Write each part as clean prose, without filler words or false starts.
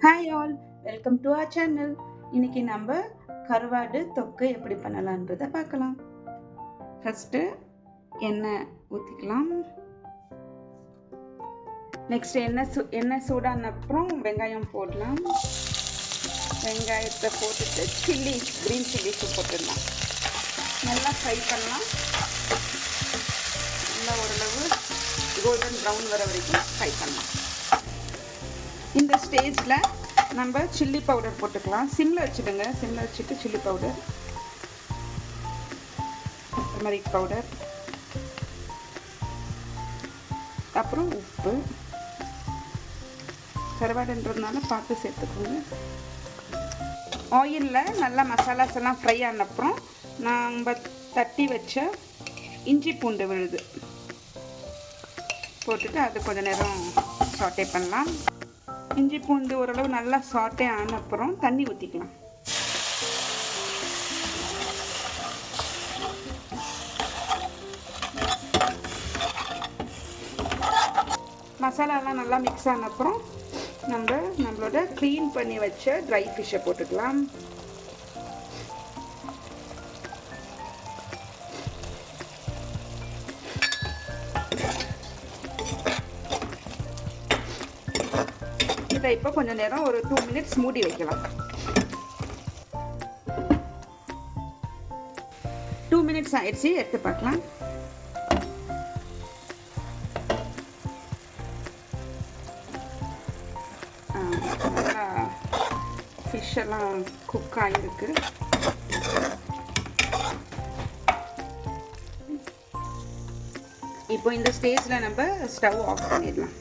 Hi all, welcome to our channel. இன்னைக்கு நம்ம கருவாடு தொக்கு எப்படி பண்ணலான்றதை பார்க்கலாம். ஃபஸ்ட்டு எண்ணெய் ஊற்றிக்கலாம். நெக்ஸ்ட் எண்ணெய் சூடான அப்புறம் வெங்காயம் போடலாம். வெங்காயத்தை போட்டுட்டு க்ரீன் சில்லிஸு போட்டுடலாம். நல்லா ஃப்ரை பண்ணலாம். நல்லா ஓரளவு கோல்டன் ப்ரௌன் வர வரைக்கும் ஃப்ரை பண்ணலாம். இந்த ஸ்டேஜில் நம்ம சில்லி பவுடர் போட்டுக்கலாம். சிம்மில் வச்சுடுங்க. சிம்மில் வச்சுட்டு சில்லி பவுடர், டர்மரிக் பவுடர், அப்புறம் உப்பு. கருவாடுன்றதுனால பார்த்து சேர்த்துக்கோங்க. ஆயிலில் நல்லா மசாலாஸ் எல்லாம் ஃப்ரை ஆன அப்புறம் நம்ம தட்டி வச்ச இஞ்சி பூண்டு விழுது போட்டுட்டு அது கொஞ்சம் நேரம் சாட்டே பண்ணலாம். இஞ்சி பூண்டு ஓரளவு நல்லா சாட்டே ஆன அப்புறம் தண்ணி ஊற்றிக்கலாம். மசாலாலாம் நல்லா மிக்ஸ் ஆன அப்புறம் நம்மளோட க்ளீன் பண்ணி வச்ச ட்ரை ஃபிஷ்ஷை போட்டுக்கலாம். இதை இப்போ கொஞ்சம் நேரம் ஒரு 2 minutes மூடி வைக்கலாம். 2 minutes ஆயிடுச்சு, எடுத்து பார்க்கலாம். நல்லா ஃபிஷ் எல்லாம் குக் ஆகிருக்கு. இப்போ இந்த ஸ்டேஜில் நம்ம ஸ்டவ் ஆஃப் பண்ணிடலாம்.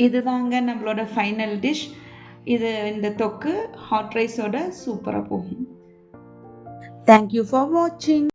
இதுதாங்க நம்மளோட ஃபைனல் டிஷ். இந்த தொக்கு ஹாட் ரைஸோட சூப்பராக போகும். தேங்க்யூ ஃபார் வாட்சிங்.